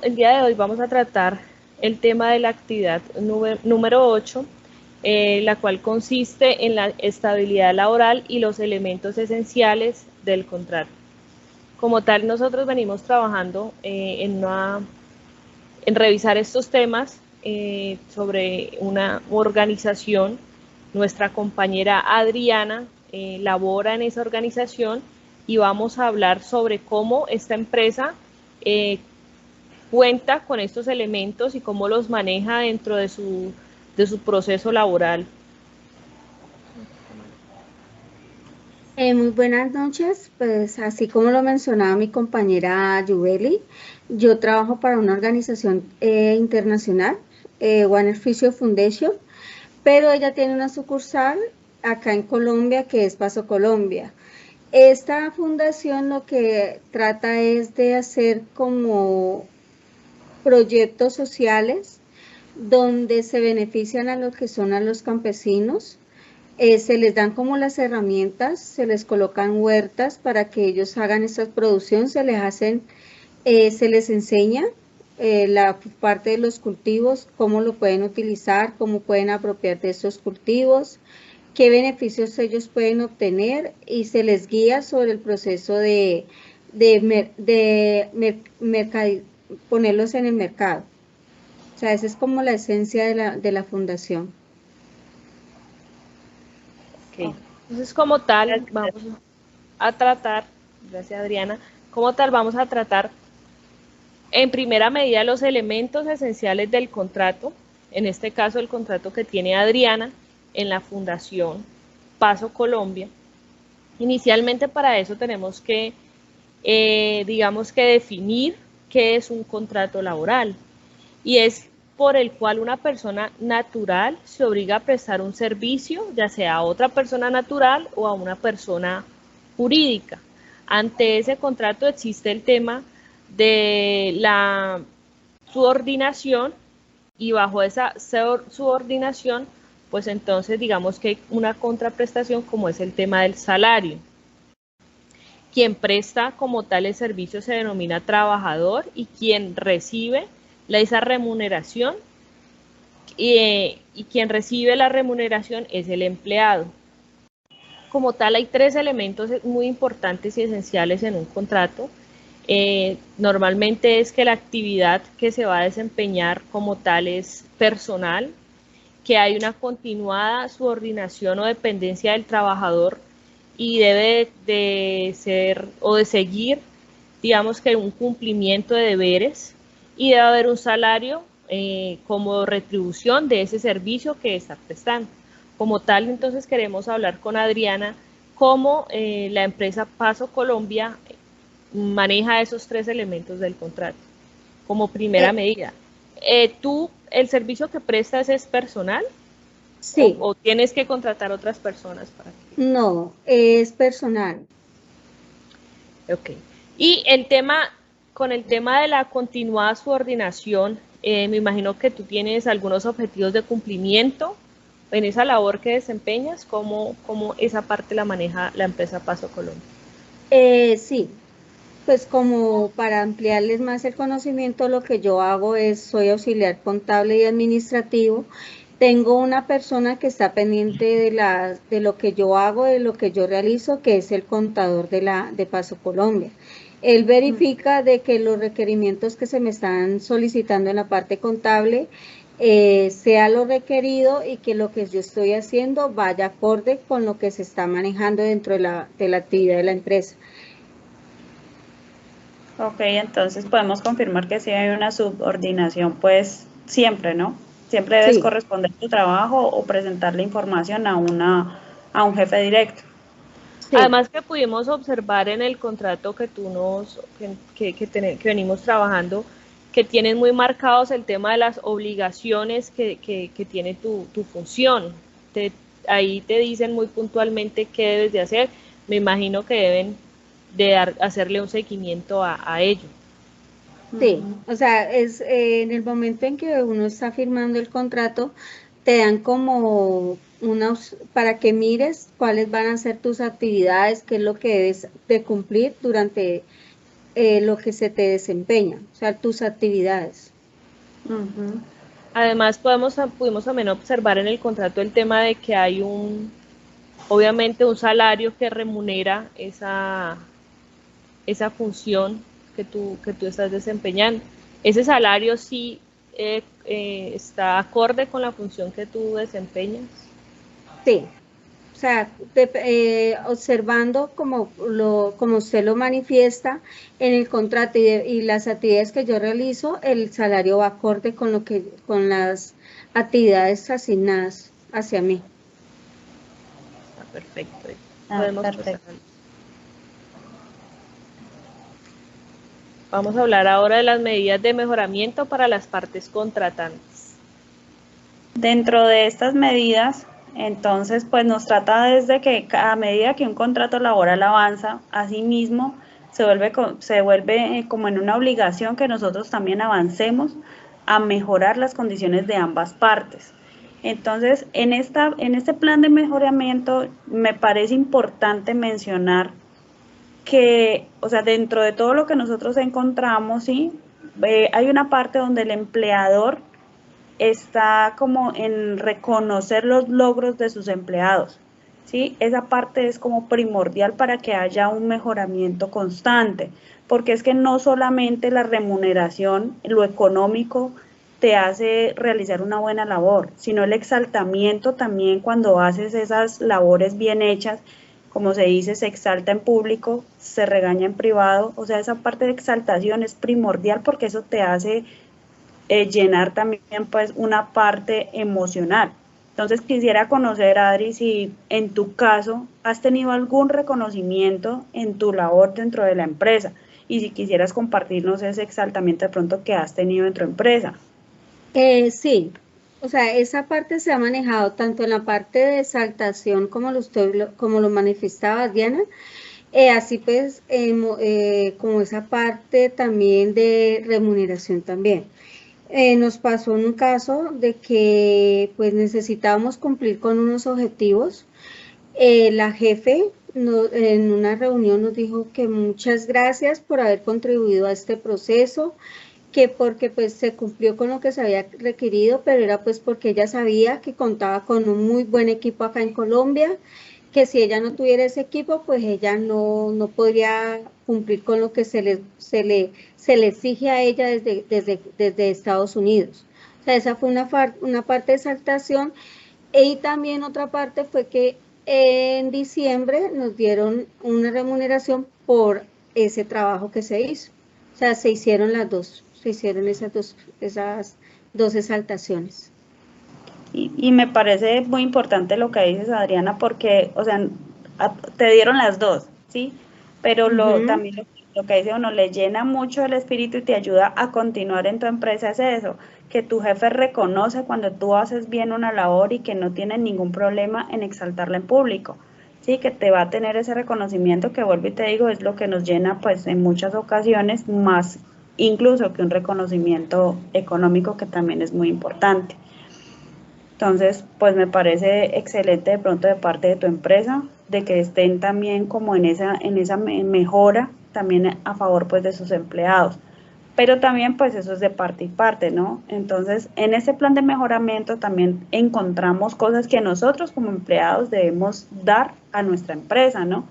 El día de hoy vamos a tratar el tema de la actividad número 8, la cual consiste en la estabilidad laboral y los elementos esenciales del contrato. Como tal, nosotros venimos trabajando en revisar estos temas sobre una organización. Nuestra compañera Adriana labora en esa organización y vamos a hablar sobre cómo esta empresa cuenta con estos elementos y cómo los maneja dentro de su proceso laboral. Muy buenas noches, pues así como lo mencionaba mi compañera Yubeli, yo trabajo para una organización internacional, One Fisher Foundation, pero ella tiene una sucursal acá en Colombia que es Paso Colombia. Esta fundación lo que trata es de hacer como proyectos sociales donde se benefician a lo que son a los campesinos. Se les dan como las herramientas, se les colocan huertas para que ellos hagan esta producción, se les enseña la parte de los cultivos, cómo lo pueden utilizar, cómo pueden apropiar de estos cultivos, qué beneficios ellos pueden obtener y se les guía sobre el proceso ponerlos en el mercado. O sea, esa es como la esencia de la fundación. Okay. Entonces, como tal, vamos a tratar, gracias Adriana, como tal vamos a tratar en primera medida los elementos esenciales del contrato, en este caso el contrato que tiene Adriana en la Fundación Paso Colombia. Inicialmente para eso tenemos que, digamos que definir qué es un contrato laboral y es por el cual una persona natural se obliga a prestar un servicio, ya sea a otra persona natural o a una persona jurídica. Ante ese contrato existe el tema de la subordinación y bajo esa subordinación, pues entonces digamos que hay una contraprestación como es el tema del salario. Quien presta como tal el servicio se denomina trabajador y quien recibe esa remuneración y quien recibe la remuneración es el empleado. Como tal, hay tres elementos muy importantes y esenciales en un contrato. Normalmente es que la actividad que se va a desempeñar como tal es personal, que hay una continuada subordinación o dependencia del trabajador y debe de ser o de seguir, digamos que un cumplimiento de deberes y debe haber un salario como retribución de ese servicio que está prestando. Como tal, entonces queremos hablar con Adriana cómo la empresa Paso Colombia maneja esos tres elementos del contrato como primera Eh, medida. ¿Tú, el servicio que prestas es personal sí, o tienes que contratar otras personas para que? no, es personal. Ok. Y con el tema de la continuada subordinación, me imagino que tú tienes algunos objetivos de cumplimiento en esa labor que desempeñas, ¿cómo esa parte la maneja la empresa Paso Colombia? Sí, pues como para ampliarles más el conocimiento, lo que yo hago es, soy auxiliar contable y administrativo. Tengo una persona que está pendiente de lo que yo hago, de lo que yo realizo, que es el contador de Paso Colombia. Él verifica de que los requerimientos que se me están solicitando en la parte contable sea lo requerido y que lo que yo estoy haciendo vaya acorde con lo que se está manejando dentro de la actividad de la empresa. Ok, entonces podemos confirmar que sí hay una subordinación, pues siempre, ¿no? Siempre debes Sí. corresponder tu trabajo o presentar la información a un jefe directo. Sí, Además que pudimos observar en el contrato que que venimos trabajando, que tienen muy marcados el tema de las obligaciones que tiene tu función. Te, ahí te dicen muy puntualmente qué debes de hacer. Me imagino que deben de hacerle un seguimiento a ello. sí, o sea, es en el momento en que uno está firmando el contrato, te dan como para que mires cuáles van a ser tus actividades, qué es lo que debes de cumplir durante, lo que se te desempeña, o sea, tus actividades. Además, pudimos también observar en el contrato el tema de que hay obviamente un salario que remunera esa función que tú estás desempeñando. Ese salario sí está acorde con la función que tú desempeñas. Sí, o sea, observando como usted lo manifiesta en el contrato y las actividades que yo realizo, el salario va acorde con las actividades asignadas hacia mí. Perfecto. Perfecto. Vamos a hablar ahora de las medidas de mejoramiento para las partes contratantes. Dentro de estas medidas, entonces, pues nos trata desde que a medida que un contrato laboral avanza, asimismo se vuelve como en una obligación que nosotros también avancemos a mejorar las condiciones de ambas partes. Entonces, en este plan de mejoramiento me parece importante mencionar que, o sea, dentro de todo lo que nosotros encontramos, ¿sí? Hay una parte donde el empleador está como en reconocer los logros de sus empleados, ¿sí? Esa parte es como primordial para que haya un mejoramiento constante, porque es que no solamente la remuneración, lo económico, te hace realizar una buena labor, sino el exaltamiento también cuando haces esas labores bien hechas, como se dice, se exalta en público, se regaña en privado, o sea, esa parte de exaltación es primordial porque eso te hace llenar también pues una parte emocional. Entonces quisiera conocer, Adri, si en tu caso has tenido algún reconocimiento en tu labor dentro de la empresa y si quisieras compartirnos ese exaltamiento de pronto que has tenido en tu empresa. Sí, o sea, esa parte se ha manejado tanto en la parte de exaltación como lo manifestaba Diana, así pues como esa parte también de remuneración también. Nos pasó en un caso de que pues necesitábamos cumplir con unos objetivos. La jefe en una reunión nos dijo que muchas gracias por haber contribuido a este proceso, que porque pues se cumplió con lo que se había requerido, pero era pues porque ella sabía que contaba con un muy buen equipo acá en Colombia, que si ella no tuviera ese equipo, pues ella no podría cumplir con lo que se le exige a ella desde Estados Unidos. O sea, esa fue una parte de exaltación. Y también otra parte fue que en diciembre nos dieron una remuneración por ese trabajo que se hizo. O sea, se hicieron esas dos exaltaciones. Y me parece muy importante lo que dices, Adriana, porque, o sea, te dieron las dos, ¿sí? Pero también lo que dice uno, le llena mucho el espíritu y te ayuda a continuar en tu empresa, es eso, que tu jefe reconoce cuando tú haces bien una labor y que no tiene ningún problema en exaltarla en público, ¿sí? Que te va a tener ese reconocimiento que, vuelvo y te digo, es lo que nos llena, pues, en muchas ocasiones, más incluso que un reconocimiento económico que también es muy importante. Entonces, pues me parece excelente de pronto de parte de tu empresa, de que estén también como en esa mejora, también a favor pues de sus empleados. Pero también pues eso es de parte y parte, ¿no? Entonces, en ese plan de mejoramiento también encontramos cosas que nosotros como empleados debemos dar a nuestra empresa, ¿no?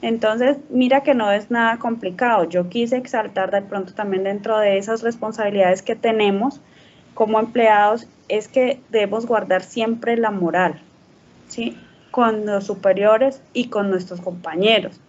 Entonces, mira que no es nada complicado. Yo quise exaltar de pronto también dentro de esas responsabilidades que tenemos como empleados, es que debemos guardar siempre la moral, ¿sí? Con los superiores y con nuestros compañeros,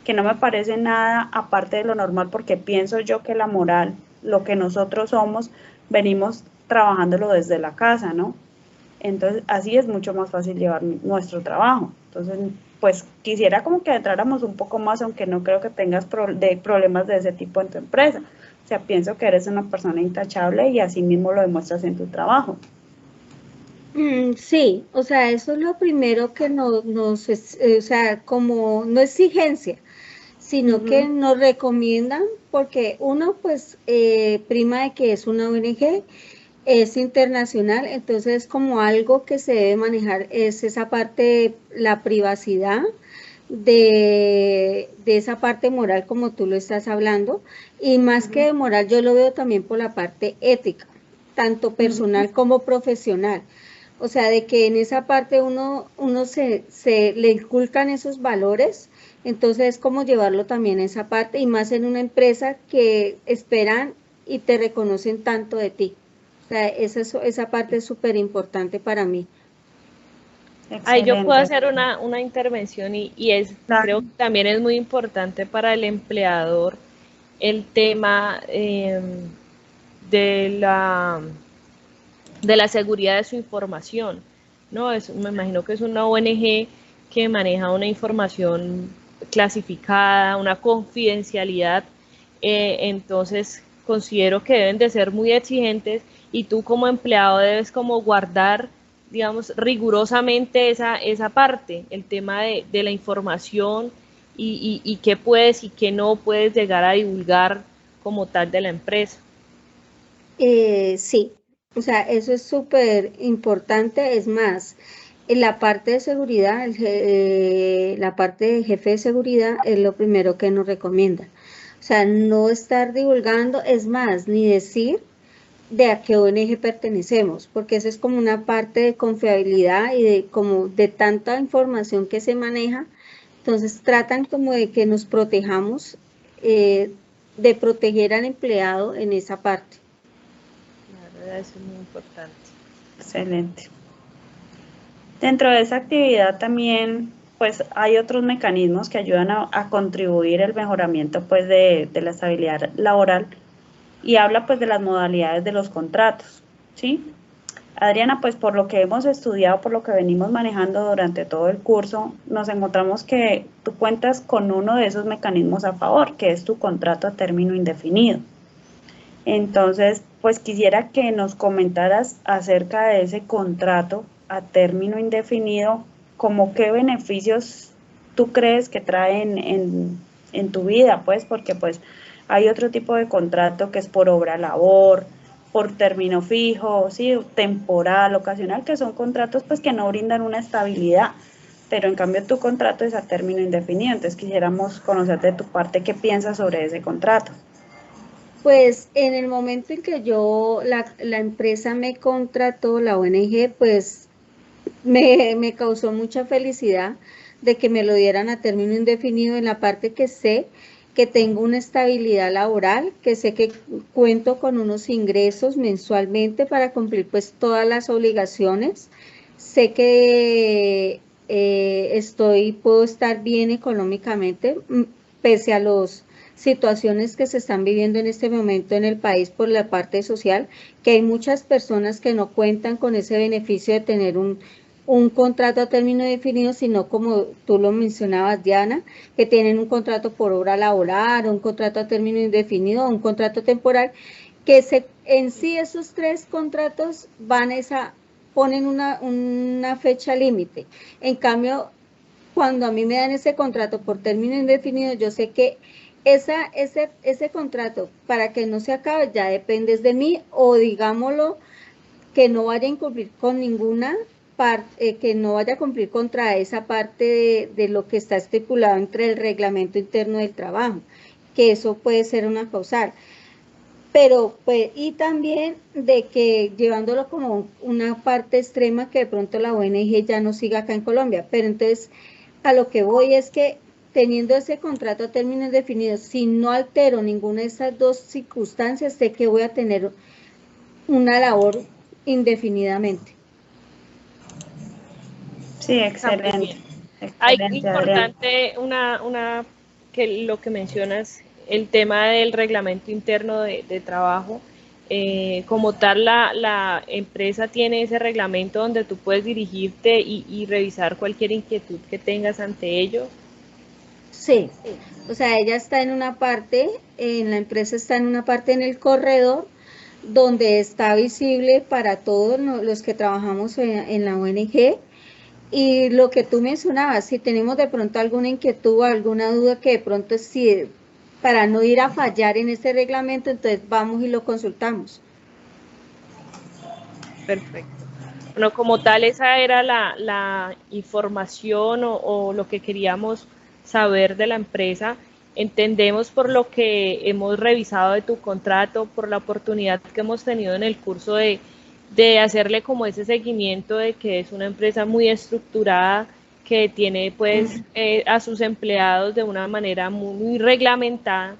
que no me parece nada aparte de lo normal, porque pienso yo que la moral, lo que nosotros somos, venimos trabajándolo desde la casa, ¿no? Entonces, así es mucho más fácil llevar nuestro trabajo. Entonces, pues quisiera como que entráramos un poco más, aunque no creo que tengas problemas de ese tipo en tu empresa. O sea, pienso que eres una persona intachable y así mismo lo demuestras en tu trabajo. Sí, o sea, eso es lo primero que o sea, como no exigencia, sino que nos recomiendan, porque uno pues prima de que es una ONG, es internacional, entonces como algo que se debe manejar es esa parte de la privacidad, de esa parte moral como tú lo estás hablando, y más que de moral yo lo veo también por la parte ética, tanto personal como profesional. O sea, de que en esa parte uno se le inculcan esos valores, entonces es como llevarlo también a esa parte, y más en una empresa que esperan y te reconocen tanto de ti. O sea, esa parte es súper importante para mí. Ahí yo puedo Excelente. hacer una intervención y Claro. creo que también es muy importante para el empleador el tema de de la seguridad de su información, ¿no? Me imagino que es una ONG que maneja una información clasificada, una confidencialidad, entonces considero que deben de ser muy exigentes y tú como empleado debes como guardar, digamos, rigurosamente esa parte, el tema de la información y qué puedes y qué no puedes llegar a divulgar como tal de la empresa. Sí, o sea, eso es súper importante. Es más, en la parte de seguridad, la parte de jefe de seguridad es lo primero que nos recomienda. O sea, no estar divulgando, es más, ni decir de a qué ONG pertenecemos, porque eso es como una parte de confiabilidad y de como de tanta información que se maneja. Entonces tratan como de que nos protejamos, de proteger al empleado en esa parte. La verdad, eso es muy importante. Excelente. Dentro de esa actividad también, pues hay otros mecanismos que ayudan a contribuir al mejoramiento pues de la estabilidad laboral y habla pues de las modalidades de los contratos, ¿sí? Adriana, pues por lo que hemos estudiado, por lo que venimos manejando durante todo el curso, nos encontramos que tú cuentas con uno de esos mecanismos a favor, que es tu contrato a término indefinido. Entonces, pues quisiera que nos comentaras acerca de ese contrato a término indefinido, como qué beneficios tú crees que traen en tu vida, pues, porque pues hay otro tipo de contrato que es por obra labor, por término fijo, sí, temporal, ocasional, que son contratos pues que no brindan una estabilidad, pero en cambio tu contrato es a término indefinido, entonces quisiéramos conocer de tu parte qué piensas sobre ese contrato. Pues en el momento en que la empresa me contrató, la ONG, pues me causó mucha felicidad de que me lo dieran a término indefinido en la parte que sé que tengo una estabilidad laboral, que sé que cuento con unos ingresos mensualmente para cumplir pues todas las obligaciones. Sé que puedo estar bien económicamente, pese a las situaciones que se están viviendo en este momento en el país por la parte social, que hay muchas personas que no cuentan con ese beneficio de tener un contrato a término definido, sino como tú lo mencionabas, Diana, que tienen un contrato por obra laboral, un contrato a término indefinido, un contrato temporal, en sí esos tres contratos ponen una fecha límite. En cambio, cuando a mí me dan ese contrato por término indefinido, yo sé que ese contrato, para que no se acabe, ya depende de mí, o digámoslo, que no vaya a incumplir con ninguna parte, que no vaya a cumplir contra esa parte de lo que está estipulado entre el reglamento interno del trabajo, que eso puede ser una causal. Pero, pues, y también de que llevándolo como una parte extrema, que de pronto la ONG ya no siga acá en Colombia, pero entonces a lo que voy es que teniendo ese contrato a términos definidos, si no altero ninguna de esas dos circunstancias, sé que voy a tener una labor indefinidamente. Sí, Está muy excelente, bien. Hay excelente, Adriana. importante que lo que mencionas, el tema del reglamento interno de trabajo. Como tal, la empresa tiene ese reglamento donde tú puedes dirigirte y revisar cualquier inquietud que tengas ante ello. Sí, o sea, ella está en una parte, en la empresa está en una parte en el corredor donde está visible para todos los que trabajamos en la ONG. Y lo que tú mencionabas, si tenemos de pronto alguna inquietud o alguna duda que de pronto sí, para no ir a fallar en este reglamento, entonces vamos y lo consultamos. Perfecto. Bueno, como tal, esa era la información o lo que queríamos saber de la empresa. Entendemos por lo que hemos revisado de tu contrato, por la oportunidad que hemos tenido en el curso de hacerle como ese seguimiento de que es una empresa muy estructurada, que tiene pues a sus empleados de una manera muy reglamentada.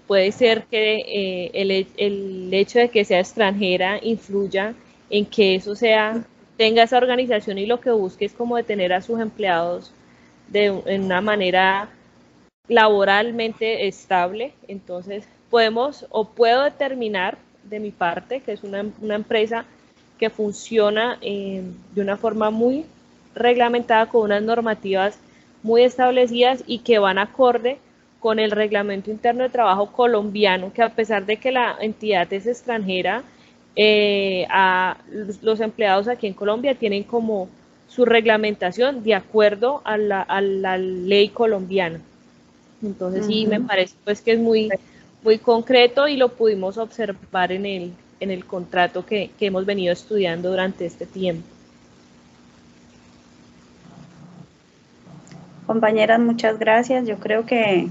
Puede ser que el hecho de que sea extranjera influya en que eso tenga esa organización, y lo que busque es como de tener a sus empleados en una manera laboralmente estable. Entonces puedo determinar de mi parte que es una empresa que funciona de una forma muy reglamentada, con unas normativas muy establecidas y que van acorde con el reglamento interno de trabajo colombiano, que a pesar de que la entidad es extranjera, los empleados aquí en Colombia tienen como su reglamentación de acuerdo a la ley colombiana. Entonces sí, me parece pues que es muy concreto, y lo pudimos observar en el contrato que hemos venido estudiando durante este tiempo. Compañeras, muchas gracias. Yo creo que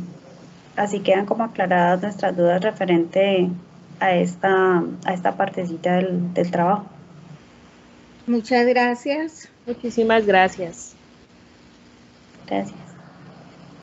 así quedan como aclaradas nuestras dudas referente a esta partecita del trabajo. Muchas gracias. Muchísimas gracias. Gracias.